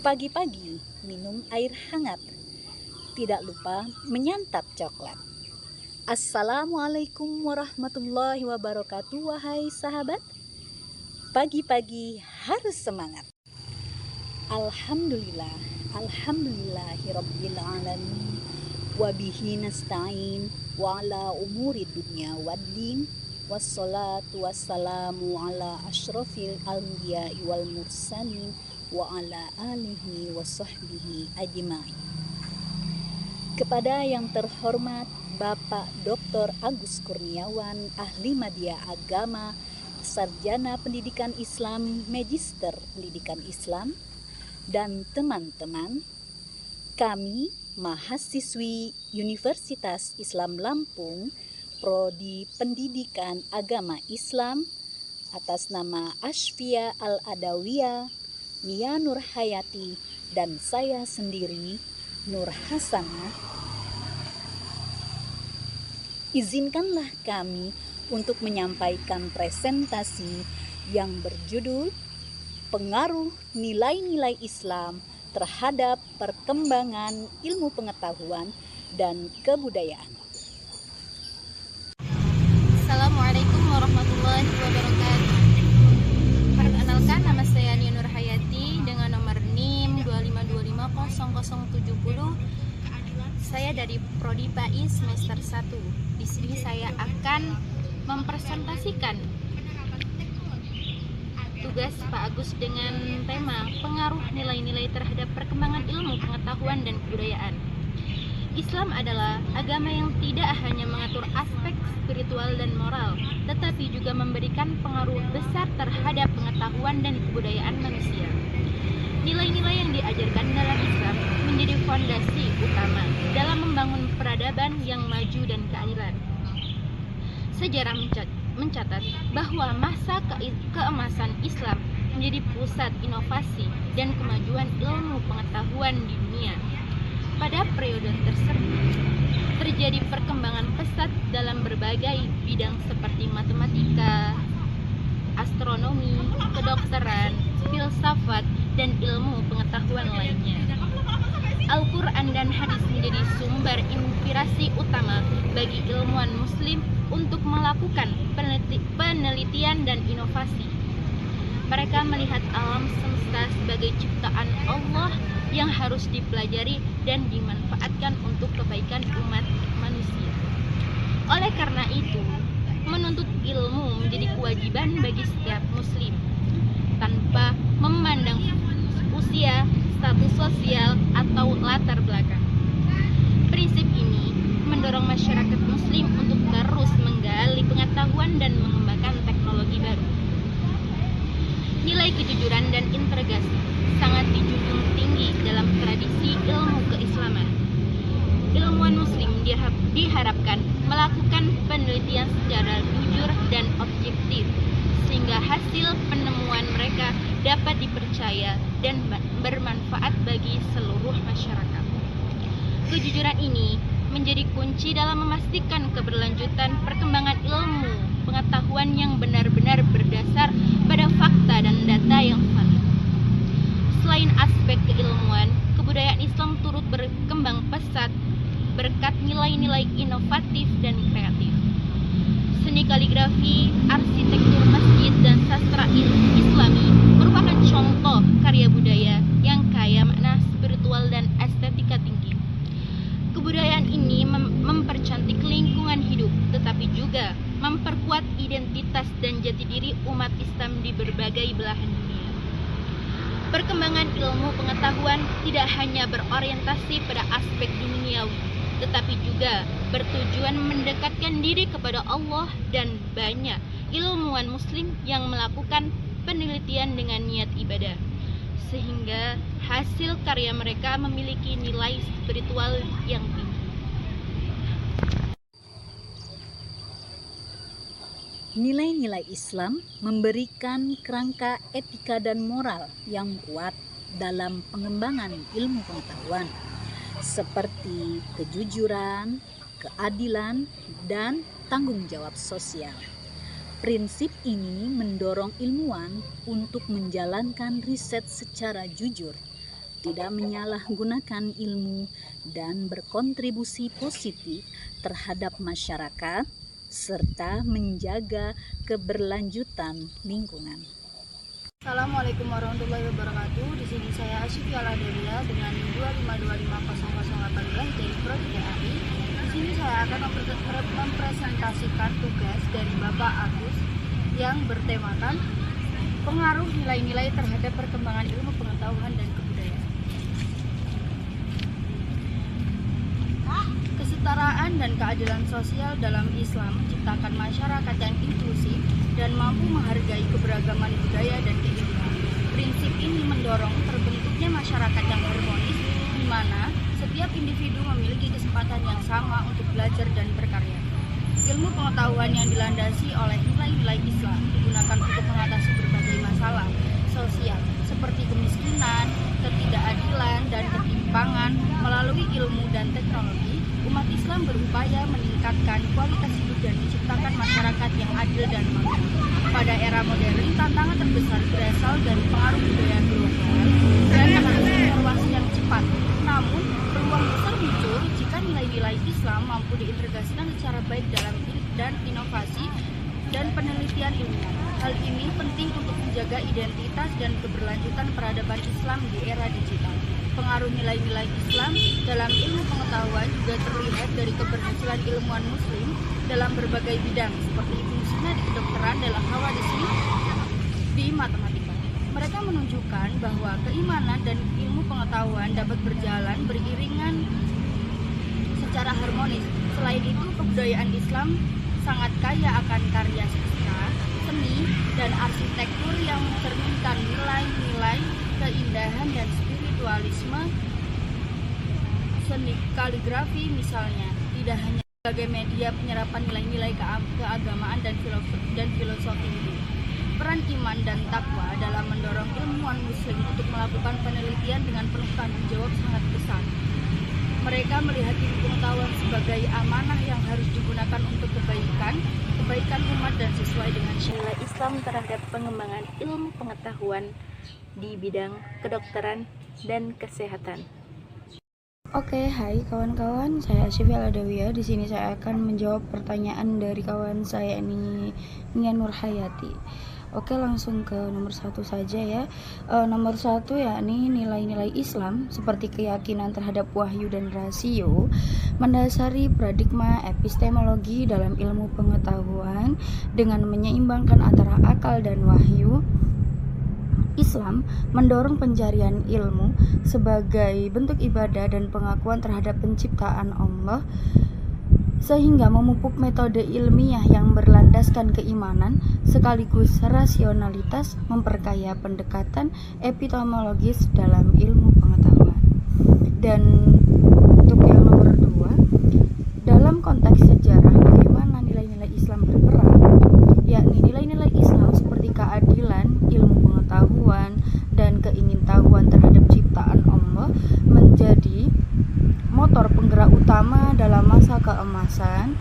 Pagi-pagi minum air hangat, tidak lupa menyantap coklat. Assalamualaikum warahmatullahi wabarakatuh. Wahai sahabat, pagi-pagi harus semangat. Alhamdulillah, alhamdulillahirabbil alamin, wabihi nasta'in wa ala umuri dunya waddin, wassalatu wassalamu ala asyrafil anbiya'i wal mursalin wa ala alihi wa sahbihi ajma'in. Kepada yang terhormat Bapak Dr. Agus Kurniawan, Ahli Media Agama, Sarjana Pendidikan Islam, Magister Pendidikan Islam, dan teman-teman, kami mahasiswi Universitas Islam Lampung, Prodi Pendidikan Agama Islam, atas nama Asfia Al-Adawiyah, Mia Nur Hayati, dan saya sendiri, Nur Hasanah, izinkanlah kami untuk menyampaikan presentasi yang berjudul Pengaruh Nilai-Nilai Islam terhadap Perkembangan Ilmu Pengetahuan dan Kebudayaan. Assalamualaikum warahmatullahi wabarakatuh. Perkenalkan, nama saya Mia Nur Hayati dengan nomor NIM 252500070. Saya dari Prodi PAI semester 1. Di sini saya akan mempresentasikan tugas Pak Agus dengan tema pengaruh nilai-nilai terhadap perkembangan ilmu pengetahuan dan kebudayaan. Islam adalah agama yang tidak hanya mengatur aspek spiritual dan moral, tetapi juga memberikan pengaruh besar terhadap pengetahuan dan kebudayaan manusia. Nilai-nilai yang diajarkan dalam Islam menjadi fondasi utama dalam membangun peradaban yang maju dan keadilan. Sejarah mencatat bahwa masa keemasan Islam menjadi pusat inovasi dan kemajuan ilmu pengetahuan di dunia. Pada periode tersebut, terjadi perkembangan pesat dalam berbagai bidang seperti matematika, astronomi, kedokteran, filsafat, dan ilmu pengetahuan lainnya. Al-Quran dan hadis menjadi sumber inspirasi utama bagi ilmuwan muslim untuk melakukan penelitian dan inovasi. Mereka melihat alam semesta sebagai ciptaan Allah yang harus dipelajari dan dimanfaatkan untuk kebaikan umat manusia. Oleh karena itu, menuntut ilmu menjadi kewajiban bagi setiap muslim, tanpa memandang usia, status sosial, atau latar belakang. Prinsip ini mendorong masyarakat muslim untuk terus menggali pengetahuan dan mengembangkan teknologi baru. Nilai kejujuran dan integrasi sangat dijunjung tinggi dalam tradisi ilmu keislaman. Ilmuwan muslim diharapkan melakukan penelitian secara jujur dan objektif, sehingga hasil penemuan mereka dapat dipercaya dan bermanfaat bagi seluruh masyarakat. Kejujuran ini menjadi kunci dalam memastikan keberlanjutan perkembangan ilmu pengetahuan yang benar-benar berdasar pada fakta dan data yang valid. Selain aspek keilmuan, kebudayaan Islam turut berkembang pesat berkat nilai-nilai inovatif dan kreatif. Seni kaligrafi, arsitektur masjid, dan sastra Islami merupakan contoh karya budaya yang kaya makna spiritual dan estetika tinggi. Kebudayaan ini mempercantik lingkungan hidup, tetapi juga memperkuat identitas dan jati diri umat Islam di berbagai belahan dunia. Perkembangan ilmu pengetahuan tidak hanya berorientasi pada aspek duniawi, tetapi juga bertujuan mendekatkan diri kepada Allah, dan banyak ilmuwan muslim yang melakukan penelitian dengan niat ibadah, sehingga hasil karya mereka memiliki nilai spiritual yang tinggi. Nilai-nilai Islam memberikan kerangka etika dan moral yang kuat dalam pengembangan ilmu pengetahuan, seperti kejujuran, keadilan, dan tanggung jawab sosial. Prinsip ini mendorong ilmuwan untuk menjalankan riset secara jujur, tidak menyalahgunakan ilmu, dan berkontribusi positif terhadap masyarakat, serta menjaga keberlanjutan lingkungan. Assalamualaikum warahmatullahi wabarakatuh. Di sini saya Asyifia Ladelia dengan 2525018 dari Prodi DAI. Di sini saya akan mempresentasikan tugas dari Bapak Agus yang bertemakan pengaruh nilai-nilai terhadap perkembangan ilmu pengetahuan dan kebudayaan. Kesetaraan dan keadilan sosial dalam Islam menciptakan masyarakat yang inklusif dan mampu menghargai keberagaman budaya dan keilmuan. Prinsip ini mendorong terbentuknya masyarakat yang harmonis, di mana setiap individu memiliki kesempatan yang sama untuk belajar dan berkarya. Ilmu pengetahuan yang dilandasi oleh nilai-nilai Islam digunakan untuk mengatasi berbagai masalah sosial seperti kemiskinan, ketidakadilan, dan ketimpangan. Melalui ilmu dan teknologi, umat Islam berupaya meningkatkan kualitas hidup dan menciptakan masyarakat yang adil dan makmur. Pada era modern, tantangan terbesar berasal dari pengaruh budaya global dan harus inovasi yang cepat. Namun, peluang besar muncul jika nilai-nilai Islam mampu diintegrasikan secara baik dalam inovasi dan penelitian ilmiah. Hal ini penting untuk menjaga identitas dan keberlanjutan peradaban Islam di era digital. Pengaruh nilai-nilai Islam dalam ilmu pengetahuan juga terlihat dari keberhasilan ilmuwan muslim dalam berbagai bidang seperti Ibnu Sina di kedokteran, dalam Hawadisi di matematika. Mereka menunjukkan bahwa keimanan dan ilmu pengetahuan dapat berjalan beriringan secara harmonis. Selain itu, kebudayaan Islam sangat kaya akan karya sastra, seni, dan arsitektur yang mencerminkan nilai-nilai keindahan dan spiritualisme. Seni kaligrafi misalnya tidak hanya sebagai media penyerapan nilai-nilai keagamaan dan filosofi hidup. Peran iman dan takwa dalam mendorong ilmuwan muslim untuk melakukan penelitian dengan penuh tanggung jawab sangat besar. Mereka melihat ilmu pengetahuan sebagai amanah yang harus digunakan untuk kebaikan umat dan sesuai dengan syariat Islam terhadap pengembangan ilmu pengetahuan di bidang kedokteran dan kesehatan. Oke, hai kawan-kawan, saya Asyifia Ladawiyah. Di sini saya akan menjawab pertanyaan dari kawan saya ini, Nia Nurhayati. Oke, langsung ke nomor 1 saja ya. Nomor 1 yakni nilai-nilai Islam seperti keyakinan terhadap wahyu dan rasio mendasari paradigma epistemologi dalam ilmu pengetahuan dengan menyeimbangkan antara akal dan wahyu. Islam mendorong pencarian ilmu sebagai bentuk ibadah dan pengakuan terhadap penciptaan Allah, sehingga memupuk metode ilmiah yang berlandaskan keimanan sekaligus rasionalitas, memperkaya pendekatan epistemologis dalam ilmu pengetahuan. Dan untuk yang nomor 2, dalam konteks sejarah bagaimana nilai-nilai Islam berperan, yakni nilai-nilai Islam seperti keadilan, ilmu pengetahuan, dan keingintahuan terhadap ciptaan Allah menjadi motor penggerak utama dalam masa keemasan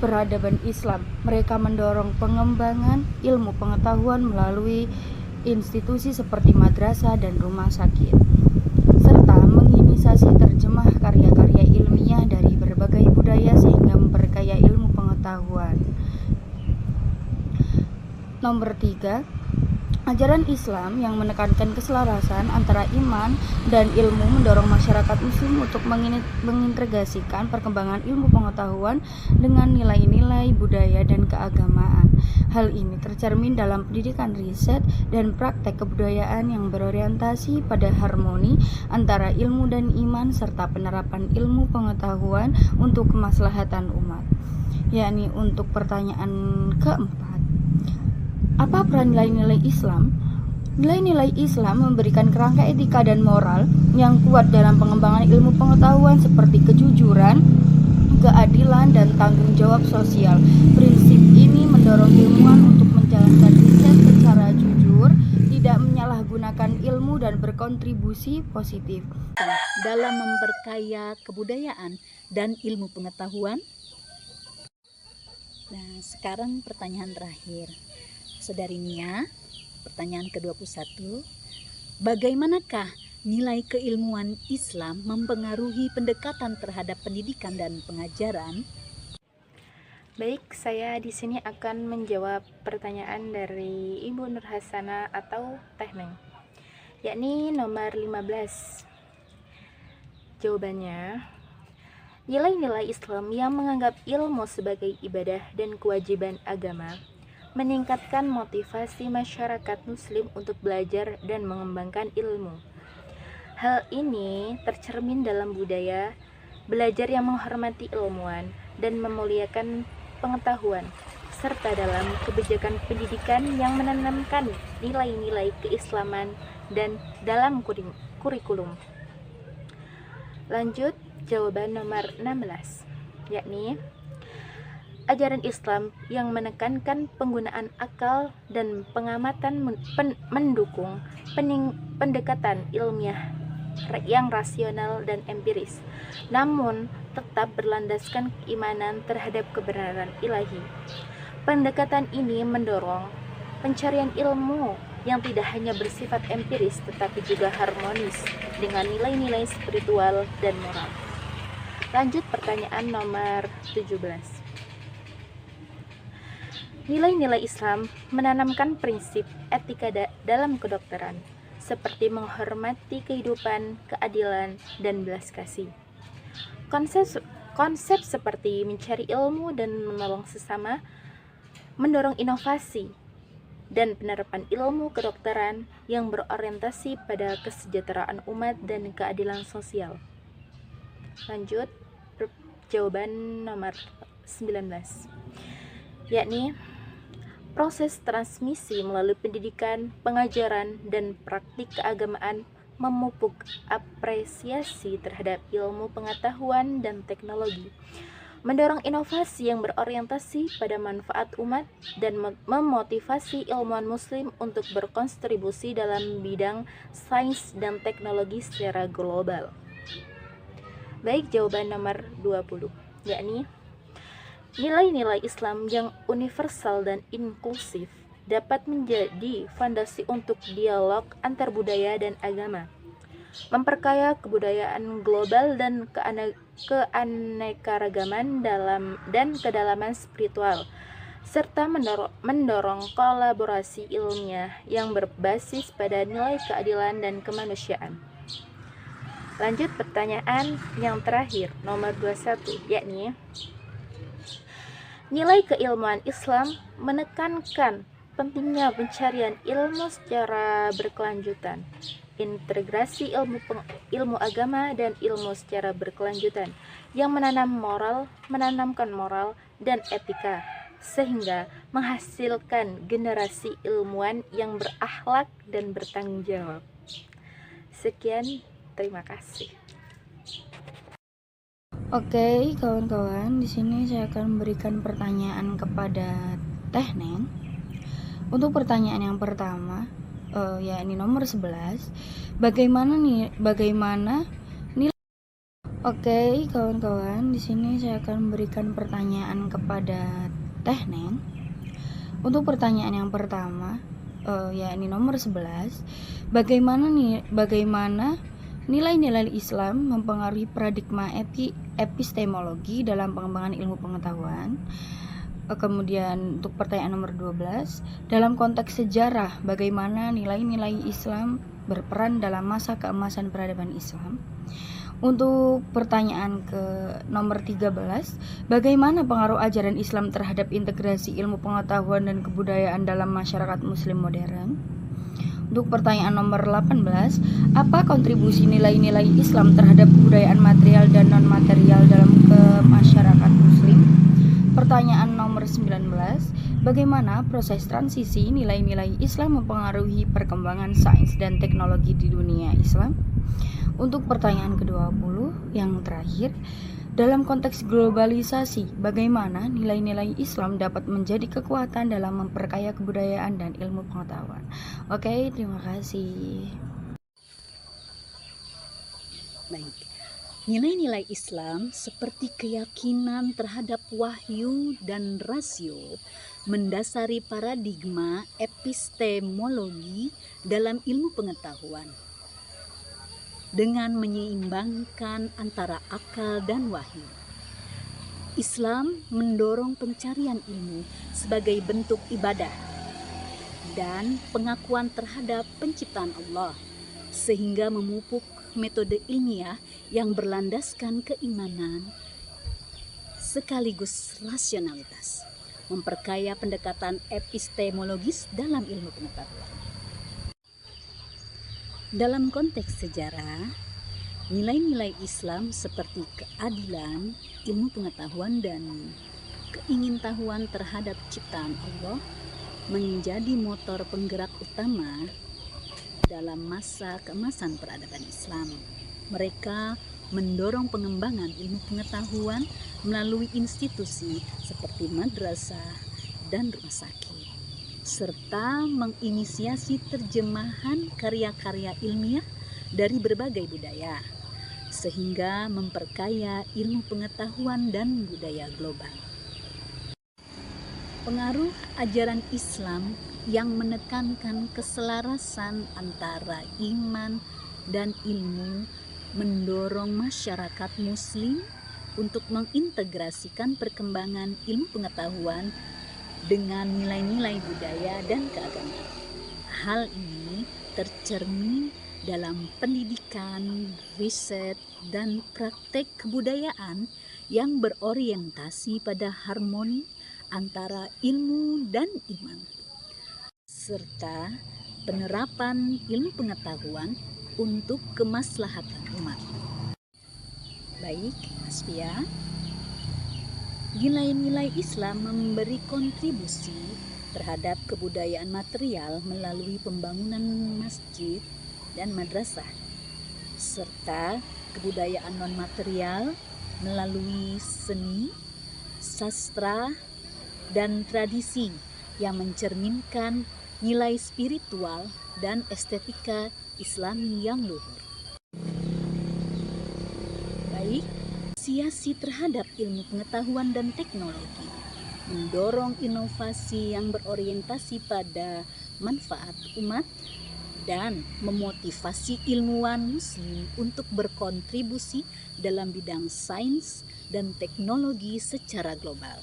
peradaban Islam. Mereka mendorong pengembangan ilmu pengetahuan melalui institusi seperti madrasah dan rumah sakit, serta menginisiasi terjemah karya-karya ilmiah dari berbagai budaya sehingga memperkaya ilmu pengetahuan. Nomor 3, ajaran Islam yang menekankan keselarasan antara iman dan ilmu mendorong masyarakat muslim untuk mengintegrasikan perkembangan ilmu pengetahuan dengan nilai-nilai budaya dan keagamaan. Hal ini tercermin dalam pendidikan riset dan praktek kebudayaan yang berorientasi pada harmoni antara ilmu dan iman serta penerapan ilmu pengetahuan untuk kemaslahatan umat. Yakni untuk pertanyaan keempat, apa peran nilai-nilai Islam? Nilai-nilai Islam memberikan kerangka etika dan moral yang kuat dalam pengembangan ilmu pengetahuan seperti kejujuran, keadilan, dan tanggung jawab sosial. Prinsip ini mendorong ilmuwan untuk menjalankan riset secara jujur, tidak menyalahgunakan ilmu, dan berkontribusi positif dalam memperkaya kebudayaan dan ilmu pengetahuan. Nah, sekarang pertanyaan terakhir. Saudari Nia, pertanyaan ke-21. Bagaimanakah nilai keilmuan Islam mempengaruhi pendekatan terhadap pendidikan dan pengajaran? Baik, saya di sini akan menjawab pertanyaan dari Ibu Nur Hasana atau Teh Neng, yakni nomor 15. Jawabannya, nilai-nilai Islam yang menganggap ilmu sebagai ibadah dan kewajiban agama meningkatkan motivasi masyarakat muslim untuk belajar dan mengembangkan ilmu. Hal ini tercermin dalam budaya belajar yang menghormati ilmuwan dan memuliakan pengetahuan, serta dalam kebijakan pendidikan yang menanamkan nilai-nilai keislaman dan dalam kurikulum. Lanjut, jawaban nomor 16, yakni ajaran Islam yang menekankan penggunaan akal dan pengamatan mendukung pendekatan ilmiah yang rasional dan empiris, namun tetap berlandaskan keimanan terhadap kebenaran ilahi. Pendekatan ini mendorong pencarian ilmu yang tidak hanya bersifat empiris tetapi juga harmonis dengan nilai-nilai spiritual dan moral. Lanjut pertanyaan nomor 17. Nilai-nilai Islam menanamkan prinsip etika dalam kedokteran, seperti menghormati kehidupan, keadilan, dan belas kasih. Konsep seperti mencari ilmu dan menolong sesama mendorong inovasi dan penerapan ilmu kedokteran yang berorientasi pada kesejahteraan umat dan keadilan sosial. Lanjut, jawaban nomor 19, yakni proses transmisi melalui pendidikan, pengajaran, dan praktik keagamaan memupuk apresiasi terhadap ilmu pengetahuan dan teknologi, mendorong inovasi yang berorientasi pada manfaat umat, dan memotivasi ilmuwan muslim untuk berkontribusi dalam bidang sains dan teknologi secara global. Baik, jawaban nomor 20, yakni nilai-nilai Islam yang universal dan inklusif dapat menjadi fondasi untuk dialog antar budaya dan agama, memperkaya kebudayaan global dan keanekaragaman dan kedalaman spiritual, serta mendorong kolaborasi ilmiah yang berbasis pada nilai keadilan dan kemanusiaan. Lanjut pertanyaan yang terakhir, nomor 21, yakni nilai keilmuan Islam menekankan pentingnya pencarian ilmu secara berkelanjutan, integrasi ilmu agama dan ilmu secara berkelanjutan yang menanamkan moral dan etika, sehingga menghasilkan generasi ilmuwan yang berakhlak dan bertanggung jawab. Sekian, terima kasih. Oke, kawan-kawan, di sini saya akan memberikan pertanyaan kepada Teh Neng. Untuk pertanyaan yang pertama, yakni nomor 11, bagaimana nilai? Oke, kawan-kawan, di sini saya akan memberikan pertanyaan kepada Teh Neng. Untuk pertanyaan yang pertama, yakni nomor 11, bagaimana nilai-nilai Islam mempengaruhi paradigma epistemologi dalam pengembangan ilmu pengetahuan. Kemudian untuk pertanyaan nomor 12, dalam konteks sejarah, bagaimana nilai-nilai Islam berperan dalam masa keemasan peradaban Islam. Untuk pertanyaan ke nomor 13, bagaimana pengaruh ajaran Islam terhadap integrasi ilmu pengetahuan dan kebudayaan dalam masyarakat muslim modern. Untuk pertanyaan nomor 18, apa kontribusi nilai-nilai Islam terhadap kebudayaan material dan non-material dalam masyarakat muslim? Pertanyaan nomor 19, bagaimana proses transisi nilai-nilai Islam mempengaruhi perkembangan sains dan teknologi di dunia Islam? Untuk pertanyaan ke-20 yang terakhir, dalam konteks globalisasi, bagaimana nilai-nilai Islam dapat menjadi kekuatan dalam memperkaya kebudayaan dan ilmu pengetahuan? Oke, terima kasih. Baik. Nilai-nilai Islam seperti keyakinan terhadap wahyu dan rasio mendasari paradigma epistemologi dalam ilmu pengetahuan. dengan menyeimbangkan antara akal dan wahyu. Islam mendorong pencarian ilmu sebagai bentuk ibadah dan pengakuan terhadap penciptaan Allah, sehingga memupuk metode ilmiah yang berlandaskan keimanan sekaligus rasionalitas, memperkaya pendekatan epistemologis dalam ilmu pengetahuan. Dalam konteks sejarah, nilai-nilai Islam seperti keadilan, ilmu pengetahuan, dan keingintahuan terhadap ciptaan Allah menjadi motor penggerak utama dalam masa keemasan peradaban Islam. Mereka mendorong pengembangan ilmu pengetahuan melalui institusi seperti madrasah dan rumah sakit, serta menginisiasi terjemahan karya-karya ilmiah dari berbagai budaya, sehingga memperkaya ilmu pengetahuan dan budaya global. Pengaruh ajaran Islam yang menekankan keselarasan antara iman dan ilmu mendorong masyarakat Muslim untuk mengintegrasikan perkembangan ilmu pengetahuan dengan nilai-nilai budaya dan keagamaan. Hal ini tercermin dalam pendidikan, riset, dan praktek kebudayaan yang berorientasi pada harmoni antara ilmu dan iman, serta penerapan ilmu pengetahuan untuk kemaslahatan umat. Baik, Asfia, nilai-nilai Islam memberi kontribusi terhadap kebudayaan material melalui pembangunan masjid dan madrasah, serta kebudayaan non-material melalui seni, sastra, dan tradisi yang mencerminkan nilai spiritual dan estetika Islami yang luhur. Baik, apresiasi terhadap ilmu pengetahuan dan teknologi mendorong inovasi yang berorientasi pada manfaat umat dan memotivasi ilmuwan muslim untuk berkontribusi dalam bidang sains dan teknologi secara global.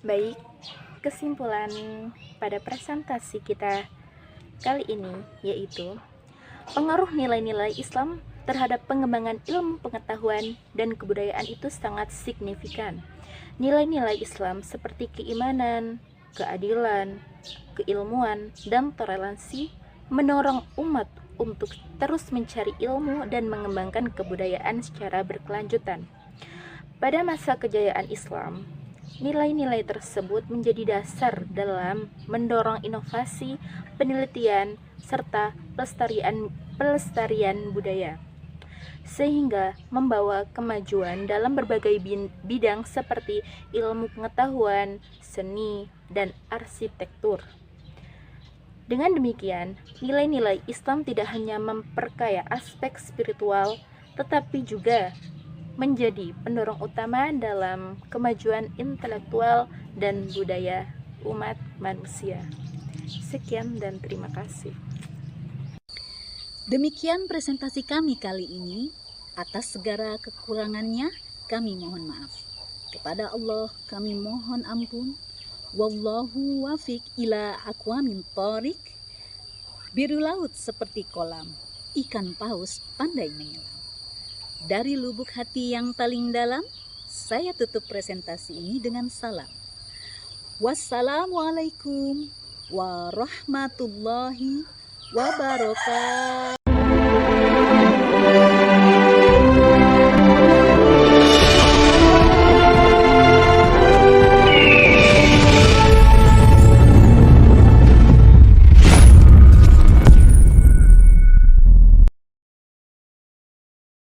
Baik, kesimpulan pada presentasi kita kali ini yaitu pengaruh nilai-nilai Islam terhadap pengembangan ilmu pengetahuan dan kebudayaan itu sangat signifikan. Nilai-nilai Islam seperti keimanan, keadilan, keilmuan, dan toleransi mendorong umat untuk terus mencari ilmu dan mengembangkan kebudayaan secara berkelanjutan. Pada masa kejayaan Islam, nilai-nilai tersebut menjadi dasar dalam mendorong inovasi, penelitian, serta pelestarian budaya, sehingga membawa kemajuan dalam berbagai bidang seperti ilmu pengetahuan, seni, dan arsitektur. Dengan demikian, nilai-nilai Islam tidak hanya memperkaya aspek spiritual, tetapi juga menjadi pendorong utama dalam kemajuan intelektual dan budaya umat manusia. Sekian dan terima kasih. Demikian presentasi kami kali ini. Atas segala kekurangannya, kami mohon maaf. Kepada Allah kami mohon ampun. Wallahu wafiq ila aqwamin thoriq. Biru laut seperti kolam, ikan paus pandai menyelam. Dari lubuk hati yang paling dalam, saya tutup presentasi ini dengan salam. Wassalamualaikum warahmatullahi wabarakatuh.